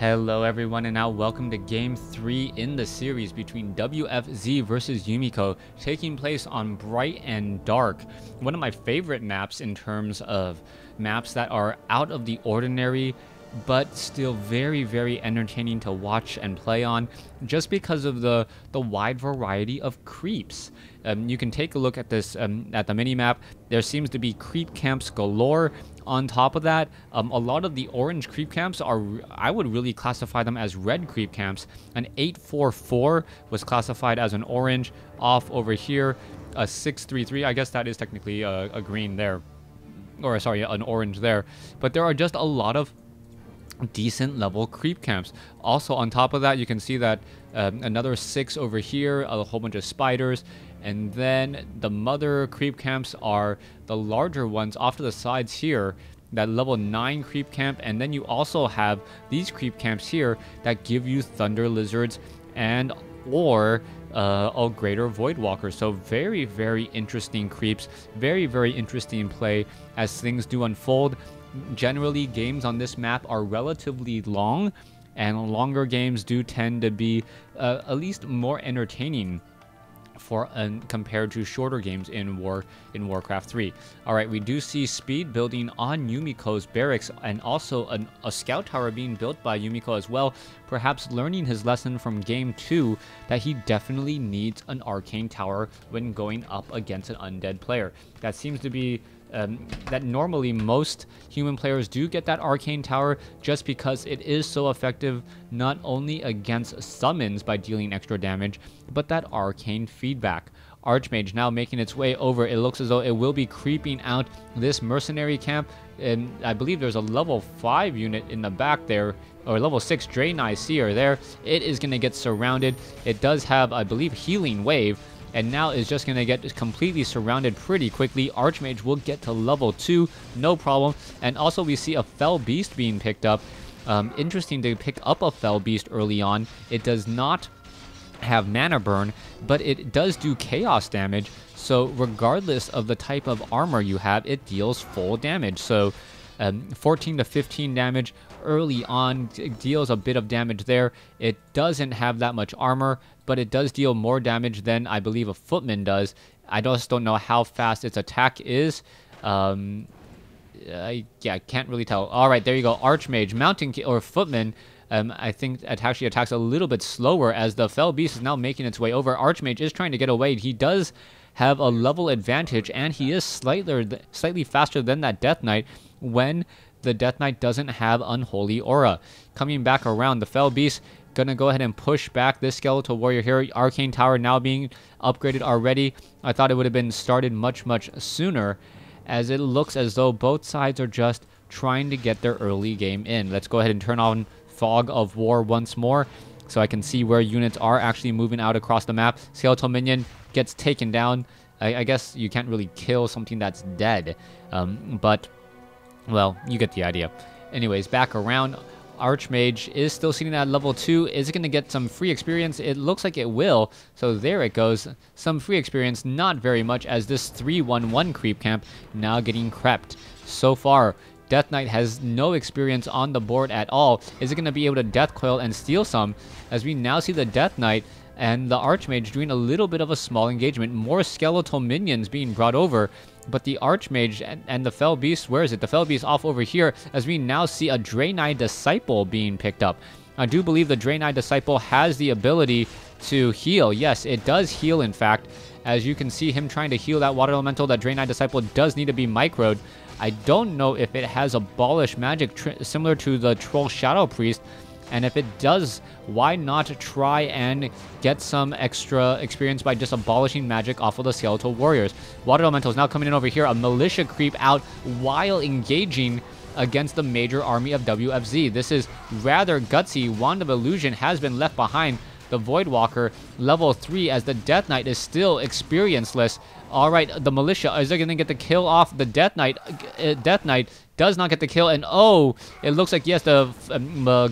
Hello everyone, and now welcome to Game 3 in the series between WFZ versus Yumiko, taking place on Bright and Dark. One of my favorite maps in terms of maps that are out of the ordinary, but still very entertaining to watch and play on, just because of the wide variety of creeps. You can take a look at this at the mini-map. There seems to be creep camps galore. On top of that, a lot of the orange creep camps are, I would really classify them as red creep camps. An 844 was classified as an orange. Off over here, a 633, I guess that is technically a green there. Or sorry, an orange there. But there are just a lot of decent level creep camps. Also on top of that, you can see that another 6 over here, a whole bunch of spiders, and then the mother creep camps are the larger ones off to the sides here, that level 9 creep camp, and then you also have these creep camps here that give you thunder lizards and or a greater void walker. So very interesting creeps, very interesting play as things do unfold. Generally, games on this map are relatively long, and longer games do tend to be at least more entertaining compared to shorter games in Warcraft 3. All right, we do see speed building on Yumiko's barracks, and also a scout tower being built by Yumiko as well, perhaps learning his lesson from game 2 that he definitely needs an arcane tower when going up against an undead player. That seems to be that normally most human players do get that arcane tower just because it is so effective, not only against summons by dealing extra damage, but that arcane feedback. Archmage now making its way over. It looks as though it will be creeping out this mercenary camp, and I believe there's a level 5 unit in the back there, or level 6 Draenei Seer there. It is going to get surrounded. It does have, I believe, healing wave, and now is just going to get completely surrounded pretty quickly. Archmage will get to level 2, no problem. And also we see a Fell Beast being picked up. Interesting to pick up a Fell Beast early on. It does not have mana burn, but it does do chaos damage. So regardless of the type of armor you have, it deals full damage. So 14 to 15 damage early on, deals a bit of damage there. It doesn't have that much armor, but it does deal more damage than I believe a footman does. I just don't know how fast its attack is. Yeah, I can't really tell. All right, there you go. Archmage, mountain or footman. I think it actually attacks a little bit slower as the Fell Beast is now making its way over. Archmage is trying to get away. He does have a level advantage, and he is slightly faster than that Death Knight when the Death Knight doesn't have Unholy Aura. Coming back around, the Fell Beast gonna go ahead and push back this Skeletal Warrior here. Arcane Tower now being upgraded already. I thought it would have been started much sooner, as it looks as though both sides are just trying to get their early game in. Let's go ahead and turn on Fog of War once more so I can see where units are actually moving out across the map. Skeletal Minion gets taken down. I guess you can't really kill something that's dead, but well, you get the idea. Anyways, back around, Archmage is still sitting at level 2. Is it going to get some free experience? It looks like it will. So there it goes. Some free experience, not very much, as this 311 creep camp now getting crept. So far, Death Knight has no experience on the board at all. Is it going to be able to Death Coil and steal some? As we now see the Death Knight and the Archmage doing a little bit of a small engagement. More skeletal minions being brought over, but the Archmage and the Fell Beast, where is it? The Fell Beast off over here, as we now see a Draenei Disciple being picked up. I do believe the Draenei Disciple has the ability to heal. Yes, it does heal, in fact. As you can see him trying to heal that Water Elemental, that Draenei Disciple does need to be microed. I don't know if it has Abolish Magic similar to the Troll Shadow Priest, and if it does, why not try and get some extra experience by just abolishing magic off of the Skeletal Warriors? Water Elemental is now coming in over here, a Militia creep out while engaging against the major army of WFZ. This is rather gutsy. Wand of Illusion has been left behind. The Void Walker, level 3, as the Death Knight is still experienceless. All right, the Militia, is they going to get the kill off the Death Knight? Death Knight does not get the kill, and oh, it looks like, yes, the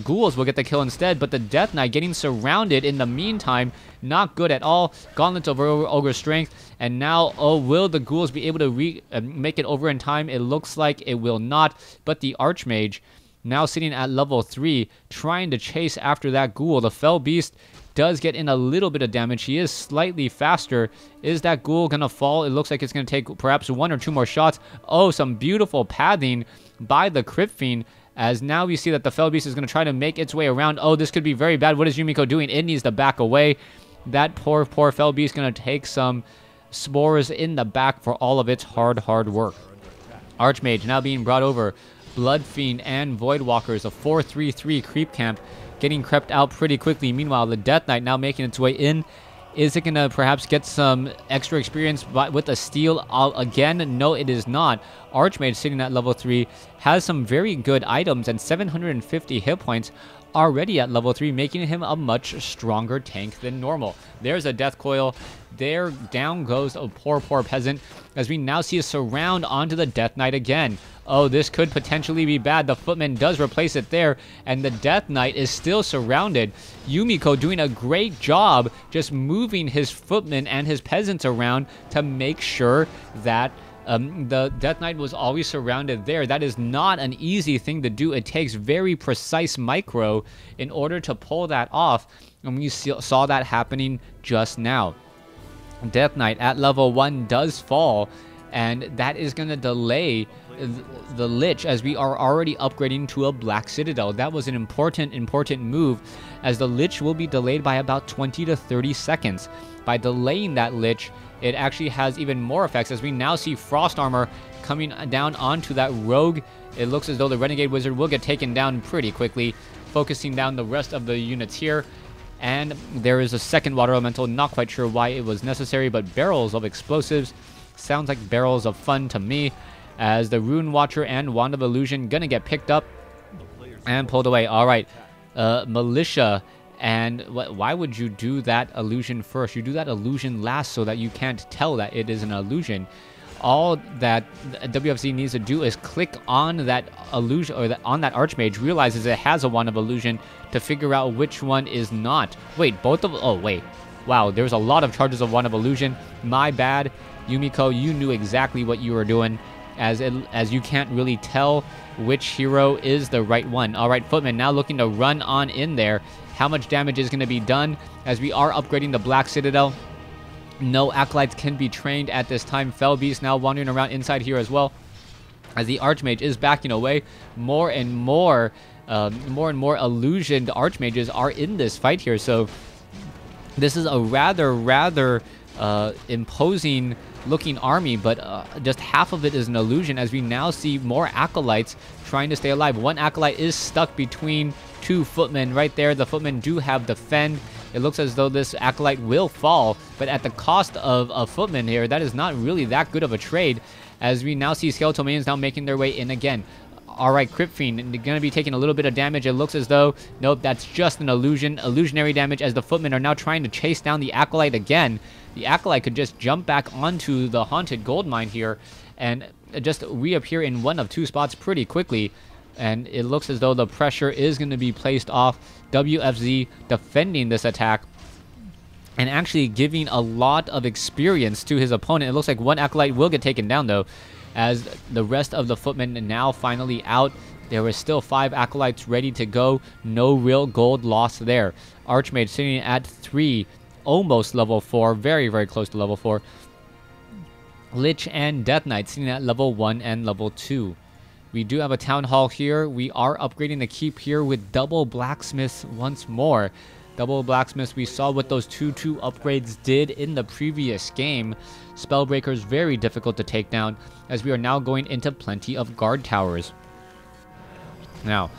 Ghouls will get the kill instead, but the Death Knight getting surrounded in the meantime, not good at all. Gauntlets over Ogre Strength, and now, oh, will the Ghouls be able to make it over in time? It looks like it will not, but the Archmage now sitting at level 3, trying to chase after that ghoul. The Fell Beast does get in a little bit of damage. He is slightly faster. Is that ghoul gonna fall? It looks like it's gonna take perhaps 1 or 2 more shots. Oh, some beautiful pathing by the Crypt Fiend, as now we see that the Fell Beast is gonna try to make its way around. Oh, this could be very bad. What is Yumiko doing? It needs to back away. That poor Fell Beast gonna take some spores in the back for all of its hard work. Archmage now being brought over. Blood Fiend and Void Walkers, a 4-3-3 creep camp, getting crept out pretty quickly. Meanwhile, the Death Knight now making its way in. Is it going to perhaps get some extra experience with a steal again? No, it is not. Archmage sitting at level 3 has some very good items and 750 hit points already at level 3, making him a much stronger tank than normal. There's a Death Coil. There, down goes a poor peasant, as we now see a surround onto the Death Knight again. Oh, this could potentially be bad. The Footman does replace it there, and the Death Knight is still surrounded. Yumiko doing a great job just moving his Footman and his peasants around to make sure that the Death Knight was always surrounded there. That is not an easy thing to do. It takes very precise micro in order to pull that off, and we saw that happening just now. Death Knight at level 1 does fall, and that is going to delay the Lich, as we are already upgrading to a Black Citadel. That was an important move, as the Lich will be delayed by about 20 to 30 seconds. By delaying that Lich, it actually has even more effects, as we now see Frost Armor coming down onto that Rogue. It looks as though the Renegade Wizard will get taken down pretty quickly, focusing down the rest of the units here. And there is a second Water Elemental, not quite sure why it was necessary, but barrels of explosives. Sounds like barrels of fun to me, as the Rune Watcher and Wand of Illusion gonna get picked up and pulled away. Alright, Militia, and why would you do that illusion first? You do that illusion last so that you can't tell that it is an illusion. All that WFZ needs to do is click on that illusion, or on that Archmage, realizes it has a Wand of Illusion, to figure out which one is not. Wait, both of... Oh, wait. Wow, there's a lot of charges of Wand of Illusion. My bad. Yumiko, you knew exactly what you were doing, as you can't really tell which hero is the right one. Alright, Footman now looking to run on in there. How much damage is going to be done, as we are upgrading the Black Citadel? No Acolytes can be trained at this time. Fell Beast now wandering around inside here as well, as the Archmage is backing away. More and more illusioned Archmages are in this fight here, so this is a rather imposing looking army, but just half of it is an illusion, as we now see more Acolytes trying to stay alive. One Acolyte is stuck between 2 Footmen right there. The Footmen do have Defend. It looks as though this Acolyte will fall, but at the cost of a Footman here. That is not really that good of a trade, as we now see Skeletal Minions now making their way in again. Alright, Crypt Fiend going to be taking a little bit of damage. It looks as though, nope, that's just an illusion. Illusionary damage, as the Footmen are now trying to chase down the Acolyte again. The Acolyte could just jump back onto the Haunted Gold Mine here and just reappear in one of 2 spots pretty quickly. And it looks as though the pressure is going to be placed off WFZ defending this attack, and actually giving a lot of experience to his opponent. It looks like one Acolyte will get taken down, though, as the rest of the Footmen now finally out. There were still 5 Acolytes ready to go. No real gold lost there. Archmage sitting at 3, almost level 4, very close to level 4. Lich and Death Knight sitting at level 1 and level 2. We do have a Town Hall here. We are upgrading the keep here with double Blacksmiths once more. Double Blacksmiths, we saw what those 2-2 upgrades did in the previous game. Spellbreakers, very difficult to take down, as we are now going into plenty of guard towers. Now,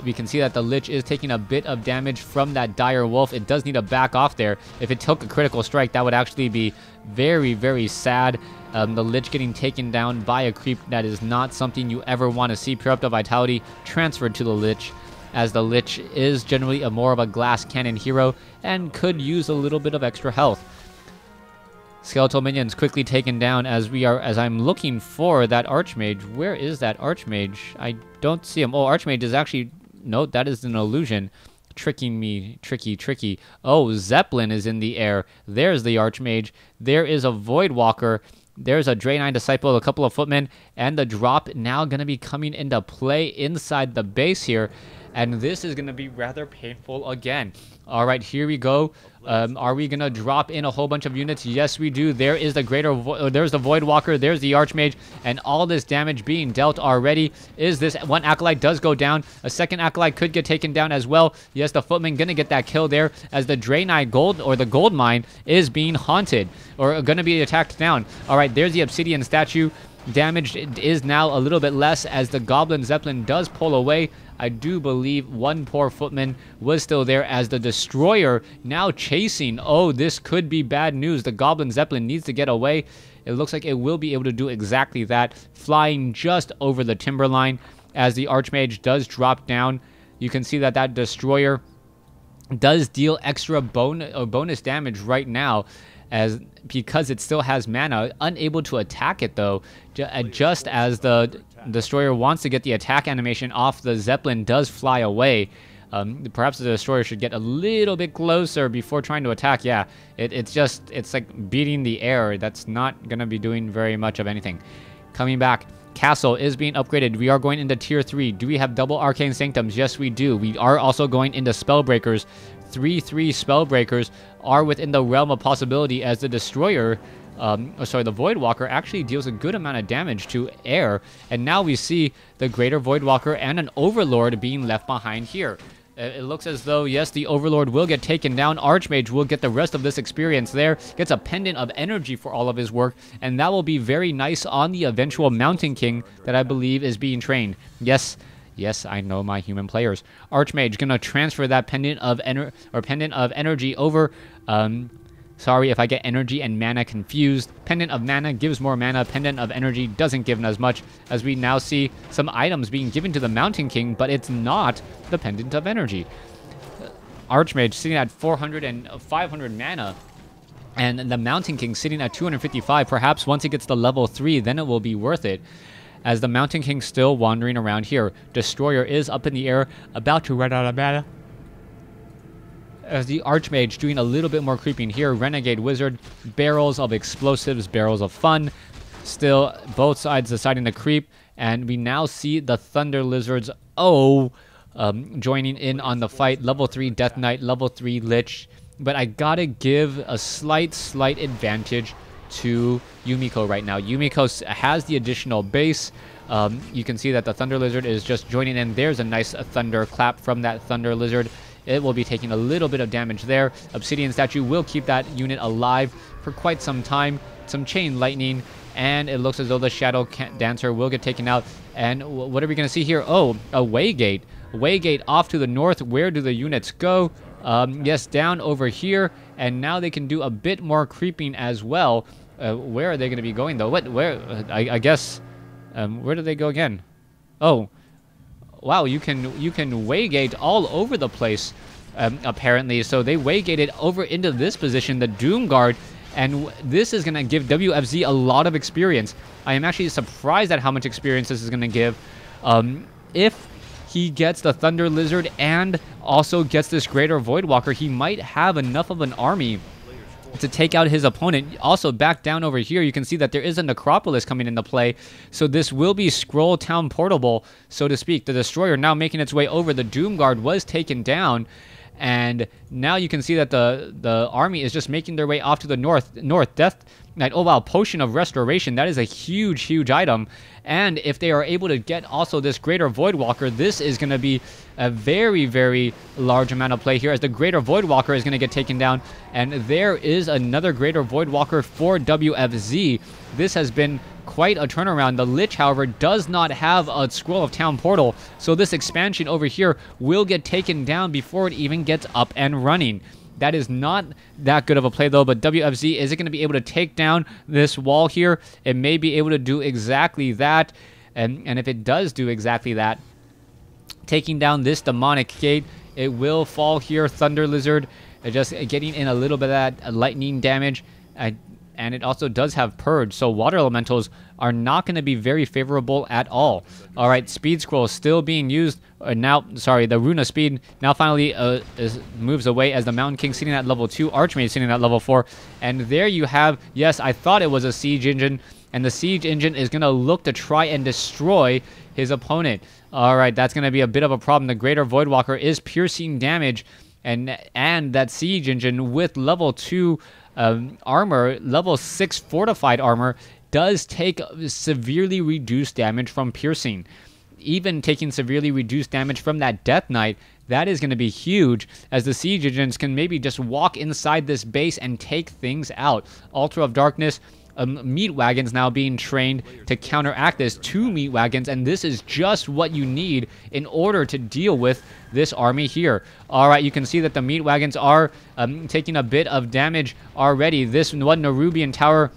we can see that the Lich is taking a bit of damage from that Dire Wolf. It does need to back off there. If it took a critical strike, that would actually be very sad. The Lich getting taken down by a creep, that is not something you ever want to see. Pure Up to Vitality transferred to the Lich, as the Lich is generally more of a glass cannon hero and could use a little bit of extra health. Skeletal Minions quickly taken down, as I'm looking for that Archmage. Where is that Archmage? I don't see him. Oh, Archmage is actually... No, that is an illusion. Tricking me. Tricky. Oh, Zeppelin is in the air. There's the Archmage. There is a Void Walker There's a Draenei Disciple, a couple of footmen, and the drop now going to be coming into play inside the base here. And this is going to be rather painful again. All right, here we go. Are we going to drop in a whole bunch of units? Yes, we do. There is the there's the Void Walker. There's the Archmage. And all this damage being dealt already. Is this one Acolyte does go down. A second Acolyte could get taken down as well. Yes, the Footman going to get that kill there as the Draenei Gold or the Gold Mine is being haunted or going to be attacked down. All right, there's the Obsidian Statue. Damage is now a little bit less as the Goblin Zeppelin does pull away. I do believe one poor footman was still there as the Destroyer now chasing. Oh, this could be bad news. The Goblin Zeppelin needs to get away. It looks like it will be able to do exactly that, flying just over the timberline as the Archmage does drop down. You can see that that Destroyer does deal extra bonus damage right now, as because it still has mana, unable to attack it though. Just as the Destroyer wants to get the attack animation off, the Zeppelin does fly away. Perhaps the Destroyer should get a little bit closer before trying to attack. Yeah, it's like beating the air. That's not going to be doing very much of anything. Coming back, Castle is being upgraded. We are going into tier 3. Do we have double Arcane Sanctums? Yes, we do. We are also going into Spellbreakers. 3/3 Spellbreakers are within the realm of possibility as the Destroyer, the Void Walker actually deals a good amount of damage to air. And now we see the Greater Void Walker and an Overlord being left behind here. It looks as though, yes, the Overlord will get taken down. Archmage will get the rest of this experience there. Gets a Pendant of Energy for all of his work. And that will be very nice on the eventual Mountain King that I believe is being trained. Yes, I know my human players. Archmage gonna transfer that Pendant of Energy over. Sorry if I get energy and mana confused. Pendant of Mana gives more mana. Pendant of Energy doesn't give as much, as we now see some items being given to the Mountain King, but it's not the Pendant of Energy. Archmage sitting at 400 and 500 mana, and the Mountain King sitting at 255. Perhaps once it gets to level 3, then it will be worth it. As the Mountain King still wandering around here. Destroyer is up in the air, about to run out of mana. As the Archmage doing a little bit more creeping here. Renegade Wizard, barrels of explosives, barrels of fun. Still, both sides deciding to creep. And we now see the Thunder Lizards, joining in on the fight. Level 3 Death Knight, level 3 Lich. But I gotta give a slight advantage to Yumiko right now. Yumiko has the additional base. You can see that the Thunder Lizard is just joining in. There's a nice thunder clap from that Thunder Lizard. It will be taking a little bit of damage there. Obsidian Statue will keep that unit alive for quite some time. Some Chain Lightning, and it looks as though the Shadow Dancer will get taken out. And what are we going to see here? Oh, a Waygate. Waygate off to the north. Where do the units go? Yes, down over here. And now they can do a bit more creeping as well. Where are they going to be going, though? Where? I guess... where do they go again? Oh... Wow, you can waygate all over the place, apparently. So they waygated over into this position, the Doom Guard, and this is going to give WFZ a lot of experience. I am actually surprised at how much experience this is going to give. If he gets the Thunder Lizard and also gets this Greater Void Walker, he might have enough of an army to take out his opponent. Also, back down over here, you can see that there is a Necropolis coming into play. So this will be Scroll Town portable, so to speak. The Destroyer now making its way over. The Doom Guard was taken down. And now you can see that the army is just making their way off to the north. Death Knight. Oh, wow. Potion of Restoration. That is a huge item. And if they are able to get also this Greater Void Walker, this is going to be a very large amount of play here, as the Greater Void Walker is going to get taken down. And there is another Greater Void Walker for WFZ. This has been quite a turnaround. The Lich, however, does not have a Scroll of Town portal, so this expansion over here will get taken down before it even gets up and running. That is not that good of a play, though, but WFZ, is it going to be able to take down this wall here? It may be able to do exactly that, and if it does do exactly that, taking down this Demonic Gate, it will fall here. Thunder Lizard just getting in a little bit of that lightning damage. and it also does have Purge, so water elementals are not going to be very favorable at all. All right, speed scroll still being used. Now, sorry, the Runa speed now finally moves away as the Mountain King sitting at level 2, Archmage sitting at level 4, and there you have, yes, I thought it was a siege engine, and the siege engine is going to look to try and destroy his opponent. All right, that's going to be a bit of a problem. The Greater Voidwalker is piercing damage, and that siege engine with level 2 armor, level 6 fortified armor, does take severely reduced damage from piercing. Even taking severely reduced damage from that Death Knight, that is going to be huge, as the siege engines can maybe just walk inside this base and take things out. Altar of Darkness, meat wagons now being trained to counteract this. 2 meat wagons, and this is just what you need in order to deal with this army here. All right, you can see that the meat wagons are taking a bit of damage already. This one Nerubian tower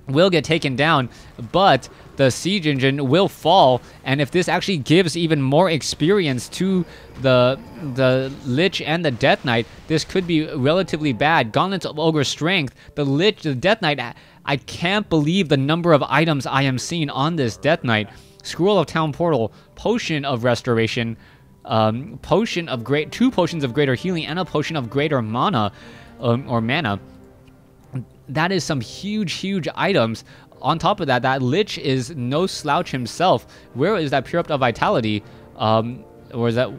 will get taken down, but the siege engine will fall, and if this actually gives even more experience to the Lich and the Death Knight, this could be relatively bad. Gauntlets of Ogre Strength, the Lich, the Death Knight, I can't believe the number of items I am seeing on this Death Knight. Scroll of Town Portal, Potion of Restoration, Potion of Great, 2 potions of Greater Healing, and a Potion of Greater Mana, or Mana. That is some huge items. On top of that, that Lich is no slouch himself. Where is that Pure Up of Vitality? Or is that...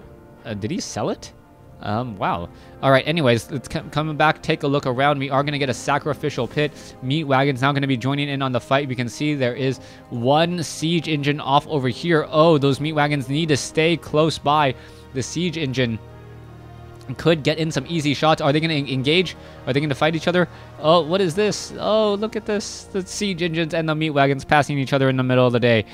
did he sell it? Wow. All right, anyways, let's coming back, take a look around. We are going to get a sacrificial pit. Meat wagons now going to be joining in on the fight. We can see there is 1 siege engine off over here. Oh, those meat wagons need to stay close by. The siege engine could get in some easy shots. Are they going to engage? Are they going to fight each other? Oh, what is this? Oh, look at this. The siege engines and the meat wagons passing each other in the middle of the day.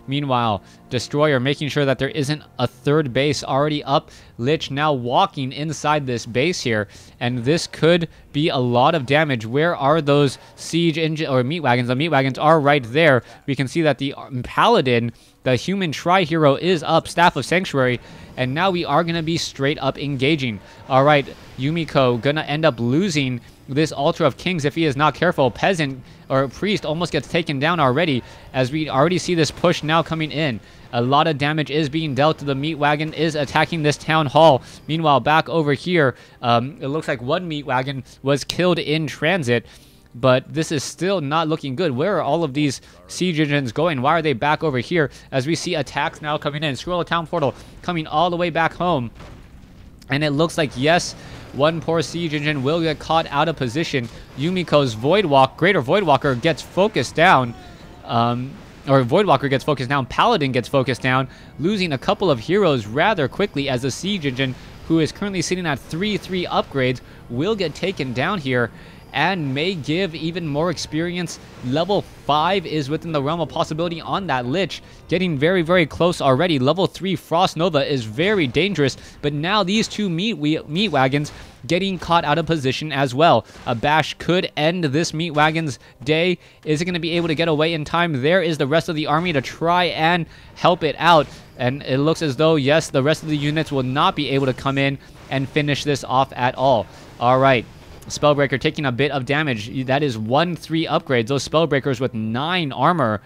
Meanwhile, Destroyer making sure that there isn't a 3rd base already up. Lich now walking inside this base here, and this could be a lot of damage. Where are those siege engine or meat wagons? The meat wagons are right there. We can see that the Paladin, the human tri-hero, is up, Staff of Sanctuary, and now we are going to be straight up engaging. All right, Yumiko going to end up losing this Altar of Kings if he is not careful. Peasant or Priest almost gets taken down already, as we already see this push now coming in. A lot of damage is being dealt. The meat wagon is attacking this town hall. Meanwhile, back over here, it looks like 1 meat wagon was killed in transit, but this is still not looking good. Where are all of these siege engines going? Why are they back over here? As we see attacks now coming in. Scroll of Town Portal coming all the way back home. And it looks like, yes, 1 poor siege engine will get caught out of position. Yumiko's Greater Voidwalker gets focused down. Or Voidwalker gets focused down. Paladin gets focused down, losing a couple of heroes rather quickly, as the siege engine, who is currently sitting at 3/3 upgrades, will get taken down here and may give even more experience. Level 5 is within the realm of possibility on that Lich, getting very close already. Level 3 Frost Nova is very dangerous, but now these 2 meat wagons getting caught out of position as well. A bash could end this meat wagon's day. Is it going to be able to get away in time? There is the rest of the army to try and help it out, and it looks as though, yes, the rest of the units will not be able to come in and finish this off at all. All right. Spellbreaker taking a bit of damage. That is 1/3 upgrades. Those Spellbreakers with 9 armor,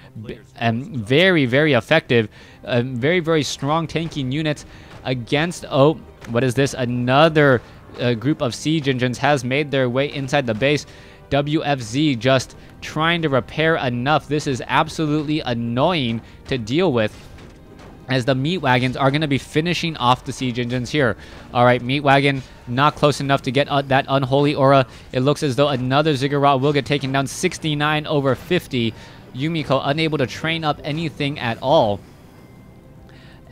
and very effective. Very strong tanking units against, oh, what is this? Another group of siege engines has made their way inside the base. WFZ just trying to repair enough. This is absolutely annoying to deal with, as the meat wagons are going to be finishing off the siege engines here. All right, meat wagon not close enough to get that unholy aura. It looks as though another Ziggurat will get taken down. 69 over 50. Yumiko unable to train up anything at all.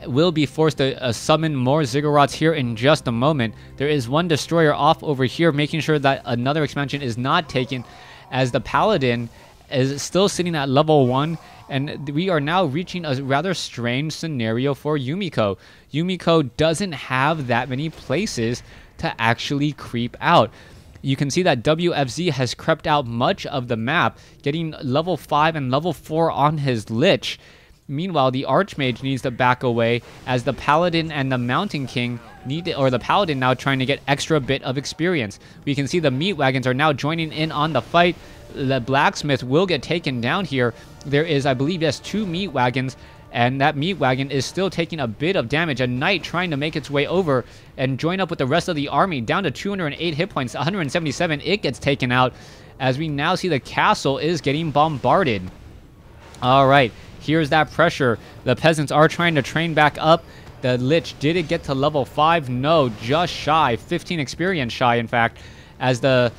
Will be forced to summon more Ziggurats here in just a moment. There is 1 Destroyer off over here, making sure that another expansion is not taken, as the Paladin is still sitting at level 1, and we are now reaching a rather strange scenario for Yumiko. Yumiko doesn't have that many places to actually creep out. You can see that WFZ has crept out much of the map, getting level 5 and level 4 on his Lich. Meanwhile, the Archmage needs to back away as the Paladin and the Mountain King or the Paladin now trying to get extra bit of experience. We can see the meat wagons are now joining in on the fight. The blacksmith will get taken down here. There is, I believe, yes, 2 meat wagons, and that meat wagon is still taking a bit of damage. A knight trying to make its way over and join up with the rest of the army, down to 208 hit points, 177. It gets taken out as we now see the castle is getting bombarded. All right, here's that pressure. The peasants are trying to train back up. The Lich, did it get to level 5? No, just shy, 15 experience shy, in fact, as the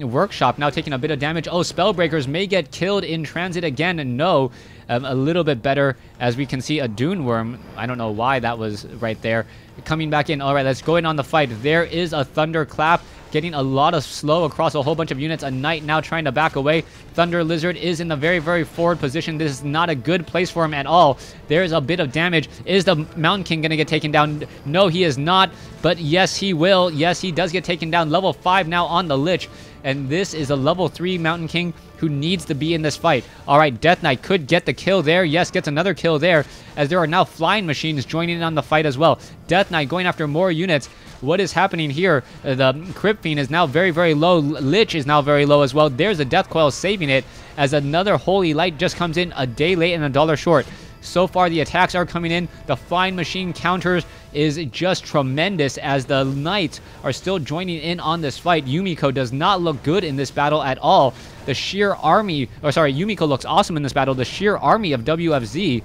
workshop now taking a bit of damage. Oh, Spellbreakers may get killed in transit again. No, a little bit better, as we can see a Dune Worm. I don't know why that was right there. Coming back in. All right, let's go in on the fight. There is a Thunderclap, getting a lot of slow across a whole bunch of units. A Knight now trying to back away. Thunder Lizard is in the very, very forward position. This is not a good place for him at all. There's a bit of damage. Is the Mountain King going to get taken down? No, he is not. But yes, he will. Yes, he does get taken down. Level 5 now on the Lich. And this is a level 3 Mountain King who needs to be in this fight. All right, Death Knight could get the kill there. Yes, gets another kill there, as there are now flying machines joining in on the fight as well. Death Knight going after more units. What is happening here? The Crypt Fiend is now very, very low. Lich is now very low as well. There's a Death Coil saving it, as another Holy Light just comes in a day late and a dollar short. So far, the attacks are coming in. The flying machine counters is just tremendous, as the Knights are still joining in on this fight. Yumiko does not look good in this battle at all. The sheer army, or sorry, Yumiko looks awesome in this battle. The sheer army of WFZ,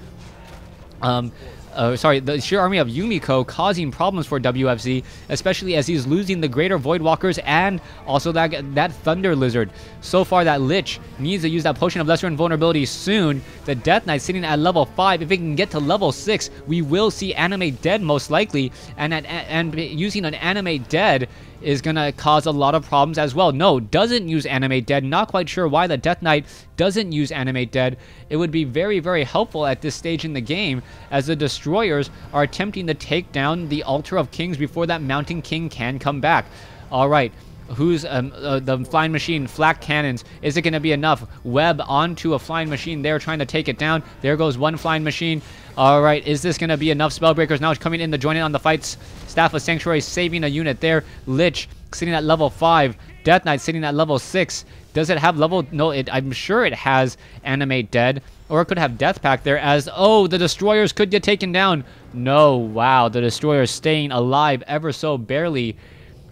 the sheer army of Yumiko causing problems for WFZ, especially as he's losing the Greater Voidwalkers and also that Thunder Lizard. So far, that Lich needs to use that Potion of Lesser Invulnerability soon. The Death Knight sitting at level 5. If it can get to level 6, we will see Animate Dead most likely, and using an Animate Dead is going to cause a lot of problems as well. No, doesn't use Animate Dead. Not quite sure why the Death Knight doesn't use Animate Dead. It would be very, very helpful at this stage in the game, as the Destroyers are attempting to take down the Altar of Kings before that Mountain King can come back. All right. Who's the flying machine? Flak cannons. Is it going to be enough? Web onto a flying machine there, trying to take it down. There goes one flying machine. All right, is this going to be enough? Spellbreakers now coming in to join in on the fights. Staff of Sanctuary saving a unit there. Lich sitting at level 5. Death Knight sitting at level 6. Does it have level? No, I'm sure it has Animate Dead. Or it could have Death Pact there, as, oh, the Destroyers could get taken down. No, wow, the Destroyers staying alive ever so barely.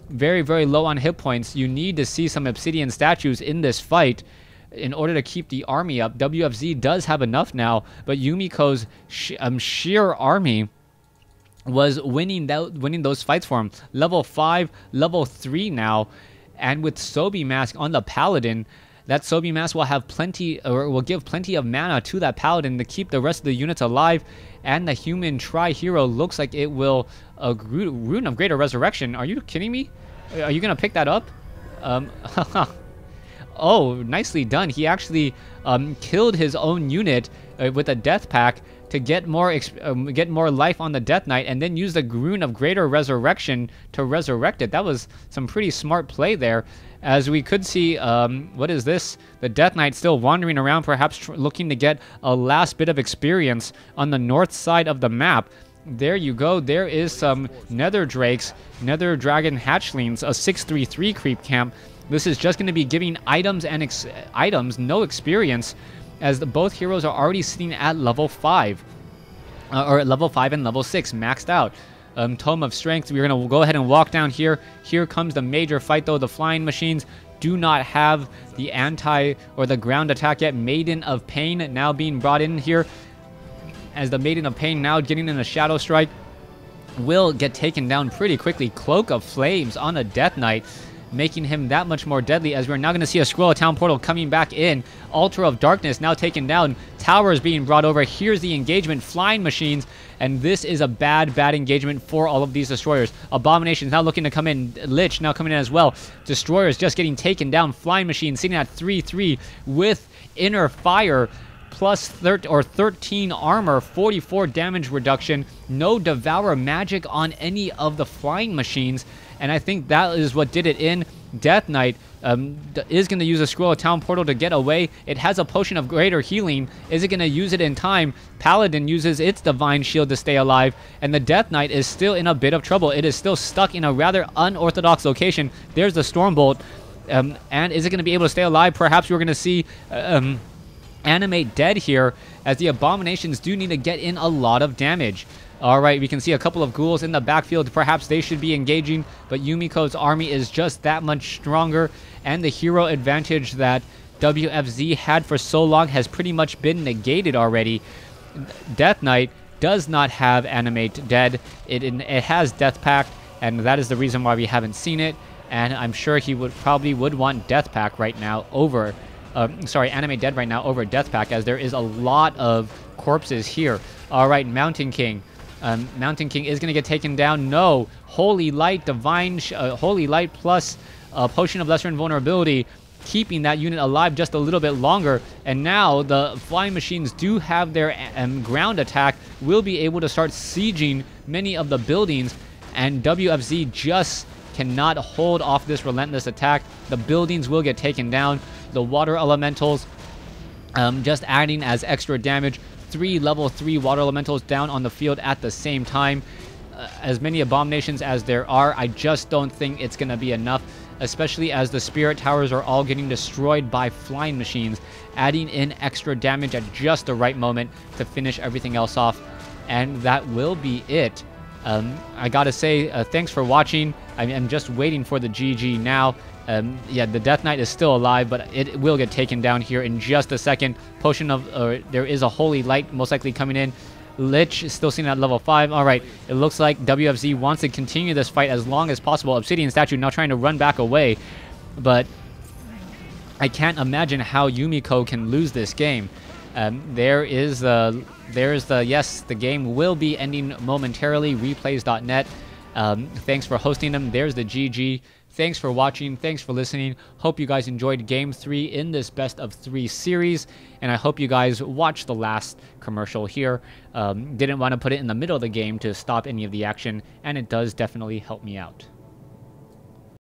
Very, very low on hit points. You need to see some Obsidian statues in this fight in order to keep the army up. WFZ does have enough now, but Yumiko's sheer army was winning those fights for him. Level 5, level 3 now, and with Sobi Mask on the Paladin, that Sobi Mask will have plenty, or will give plenty of mana to that Paladin to keep the rest of the units alive. And the human Tri-Hero looks like it will Rune of Greater Resurrection. Are you kidding me? Are you gonna pick that up? Oh, nicely done. He actually killed his own unit with a Death Pack to get more life on the Death Knight, and then use the Rune of Greater Resurrection to resurrect it. That was some pretty smart play there, as we could see. What is this? The Death Knight still wandering around, perhaps looking to get a last bit of experience on the north side of the map. There you go. There is some Nether Drakes, Nether Dragon Hatchlings, a 633 creep camp. This is just going to be giving items and no experience, as both heroes are already sitting at level 5. Or at level 5 and level 6, maxed out. Tome of Strength, we're going to go ahead and walk down here. Here comes the major fight, though. The flying machines do not have the anti or the ground attack yet. Maiden of Pain now being brought in here, as the Maiden of Pain now getting in a Shadow Strike will get taken down pretty quickly. Cloak of Flames on a Death Knight, making him that much more deadly, as we're now going to see a Scroll of Town Portal coming back in. Altar of Darkness now taken down. Towers being brought over. Here's the engagement. Flying machines. And this is a bad engagement for all of these Destroyers. Abominations now looking to come in. Lich now coming in as well. Destroyers just getting taken down. Flying machines sitting at 3-3 with Inner Fire. plus 13 armor, 44 damage reduction, no Devour magic on any of the flying machines, and I think that is what did it in. Death Knight is going to use a Scroll of Town Portal to get away. It has a Potion of Greater Healing. Is it going to use it in time? Paladin uses its Divine Shield to stay alive, and the Death Knight is still in a bit of trouble. It is still stuck in a rather unorthodox location. There's the Stormbolt, and is it going to be able to stay alive? Perhaps we're going to see Animate Dead here, as the Abominations do need to get in a lot of damage. Alright, we can see a couple of ghouls in the backfield. Perhaps they should be engaging, but Yumiko's army is just that much stronger, and the hero advantage that WFZ had for so long has pretty much been negated already. Death Knight does not have Animate Dead. It has Death Pact, and that is the reason why we haven't seen it, and I'm sure he probably would want Death Pact right now over... Animate Dead right now over Death Pact, as there is a lot of corpses here. Alright, Mountain King. Mountain King is going to get taken down. No. Holy Light, Holy Light plus Potion of Lesser Invulnerability, keeping that unit alive just a little bit longer. And now the flying machines do have their ground attack, will be able to start sieging many of the buildings, and WFZ just cannot hold off this relentless attack. The buildings will get taken down. The water elementals just adding as extra damage. 3 level 3 water elementals down on the field at the same time. As many abominations as there are, I just don't think it's going to be enough, especially as the spirit towers are all getting destroyed by flying machines, adding in extra damage at just the right moment to finish everything else off. And that will be it. I gotta say, thanks for watching. I'm just waiting for the GG now. Yeah, the Death Knight is still alive, but it will get taken down here in just a second. There is a Holy Light most likely coming in. Lich is still sitting at level 5. Alright, it looks like WFZ wants to continue this fight as long as possible. Obsidian Statue now trying to run back away, but I can't imagine how Yumiko can lose this game. Yes, the game will be ending momentarily. Replays.net. Thanks for hosting them. There's the GG. Thanks for watching. Thanks for listening. Hope you guys enjoyed Game 3 in this Best of 3 series. And I hope you guys watched the last commercial here. Didn't want to put it in the middle of the game to stop any of the action. And it does definitely help me out.